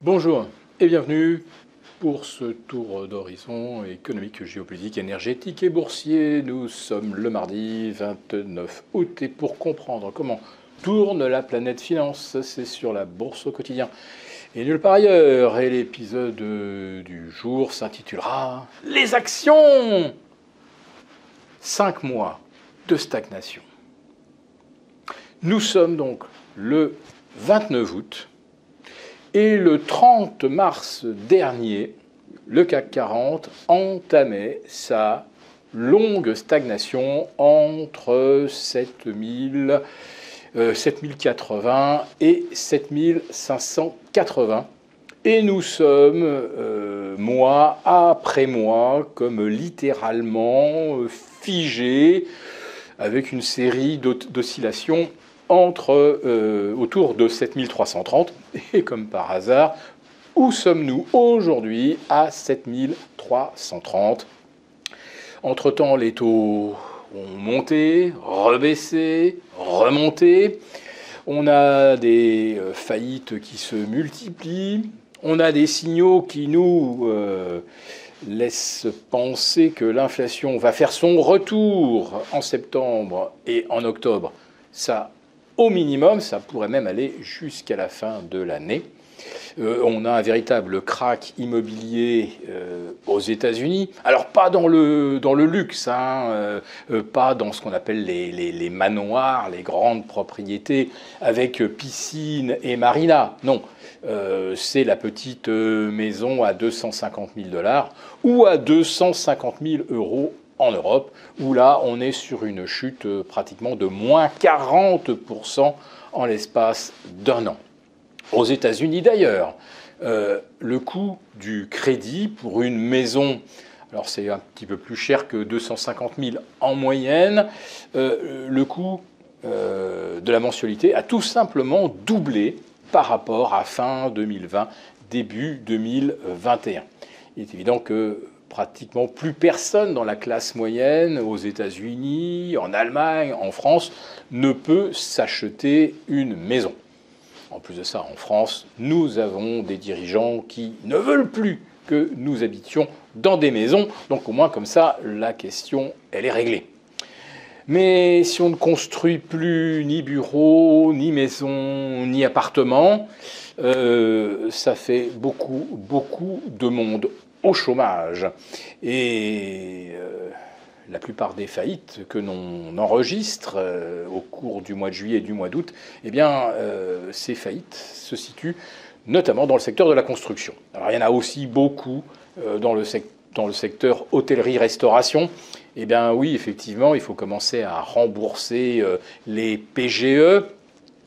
Bonjour et bienvenue pour ce tour d'horizon économique, géopolitique, énergétique et boursier. Nous sommes le mardi 29 août et pour comprendre comment tourne la planète finance, c'est sur la bourse au quotidien et nulle part ailleurs. Et l'épisode du jour s'intitulera Les actions. 5 mois de stagnation. Nous sommes donc le 29 août. Et le 30 mars dernier, le CAC 40 entamait sa longue stagnation entre 7080 et 7580. Et nous sommes, mois après mois, comme littéralement figés, avec une série d'oscillations autour de 7330. Et comme par hasard, où sommes-nous aujourd'hui? À 7330. Entre-temps, les taux ont monté, rebaissé, remonté. On a des faillites qui se multiplient. On a des signaux qui nous laissent penser que l'inflation va faire son retour en septembre et en octobre. Ça, au minimum, ça pourrait même aller jusqu'à la fin de l'année. On a un véritable krach immobilier aux États-Unis. Alors pas dans le luxe, pas dans ce qu'on appelle les manoirs, les grandes propriétés avec piscine et marina. Non, c'est la petite maison à 250 000 $ ou à 250 000 € en Europe, où là, on est sur une chute pratiquement de moins 40% en l'espace d'un an. Aux États-Unis d'ailleurs, le coût du crédit pour une maison, alors c'est un petit peu plus cher que 250 000 en moyenne, le coût de la mensualité a tout simplement doublé par rapport à fin 2020, début 2021. Il est évident que pratiquement plus personne dans la classe moyenne, aux États-Unis, en Allemagne, en France, ne peut s'acheter une maison. En plus de ça, en France, nous avons des dirigeants qui ne veulent plus que nous habitions dans des maisons. Donc au moins comme ça, la question, elle est réglée. Mais si on ne construit plus ni bureau, ni maison, ni appartement, ça fait beaucoup de monde au chômage. Et la plupart des faillites que l'on enregistre au cours du mois de juillet et du mois d'août, eh bien, ces faillites se situent notamment dans le secteur de la construction. Alors, il y en a aussi beaucoup dans le secteur hôtellerie-restauration. Eh bien, oui, effectivement, il faut commencer à rembourser les PGE.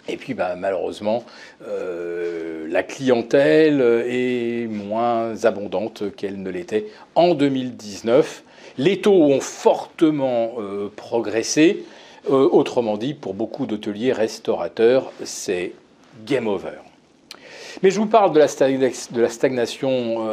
Et puis, malheureusement, la clientèle est moins abondante qu'elle ne l'était en 2019. Les taux ont fortement progressé. Autrement dit, pour beaucoup d'hôteliers restaurateurs, c'est game over. Mais je vous parle de la stagnation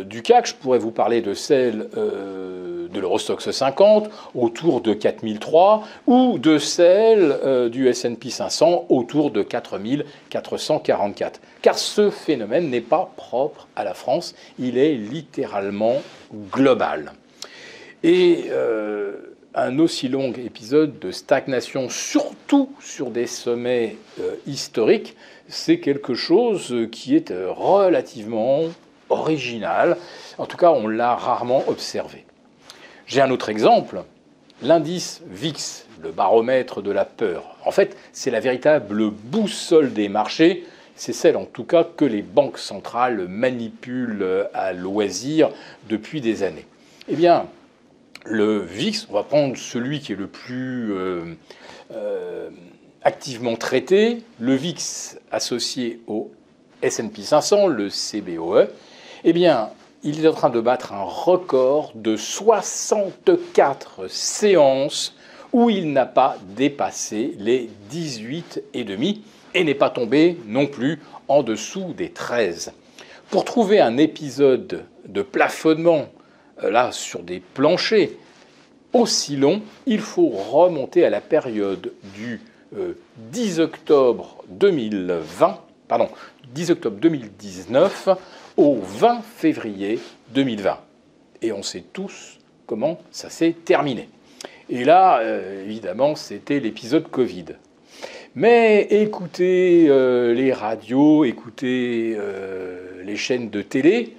du CAC. Je pourrais vous parler de celle de l'Eurostoxx 50 autour de 4003 ou de celle du S&P 500 autour de 4444. Car ce phénomène n'est pas propre à la France, il est littéralement global. Et un aussi long épisode de stagnation, surtout sur des sommets historiques, c'est quelque chose qui est relativement original. En tout cas, on l'a rarement observé. J'ai un autre exemple, l'indice VIX, le baromètre de la peur. En fait, c'est la véritable boussole des marchés. C'est celle, en tout cas, que les banques centrales manipulent à loisir depuis des années. Eh bien, le VIX, on va prendre celui qui est le plus activement traité, le VIX associé au S&P 500, le CBOE, eh bien, il est en train de battre un record de 64 séances où il n'a pas dépassé les 18,5 et n'est pas tombé non plus en dessous des 13. Pour trouver un épisode de plafonnement, là, sur des planchers aussi longs, il faut remonter à la période du 10 octobre 2020 10 octobre 2019 au 20 février 2020. Et on sait tous comment ça s'est terminé. Et là, évidemment, c'était l'épisode Covid. Mais écoutez les radios, écoutez les chaînes de télé,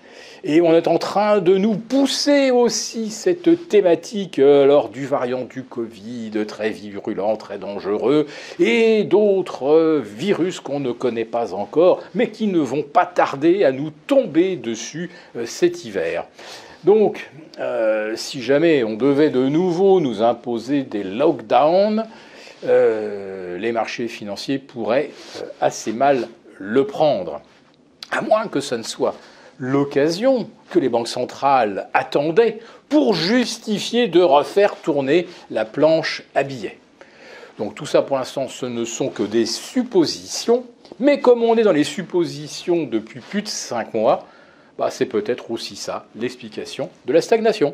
et on est en train de nous pousser aussi cette thématique lors du variant du Covid, très virulent, très dangereux, et d'autres virus qu'on ne connaît pas encore, mais qui ne vont pas tarder à nous tomber dessus cet hiver. Donc, si jamais on devait de nouveau nous imposer des lockdowns, les marchés financiers pourraient assez mal le prendre. À moins que ce ne soit l'occasion que les banques centrales attendaient pour justifier de refaire tourner la planche à billets. Donc tout ça pour l'instant ce ne sont que des suppositions, mais comme on est dans les suppositions depuis plus de 5 mois, c'est peut-être aussi ça l'explication de la stagnation.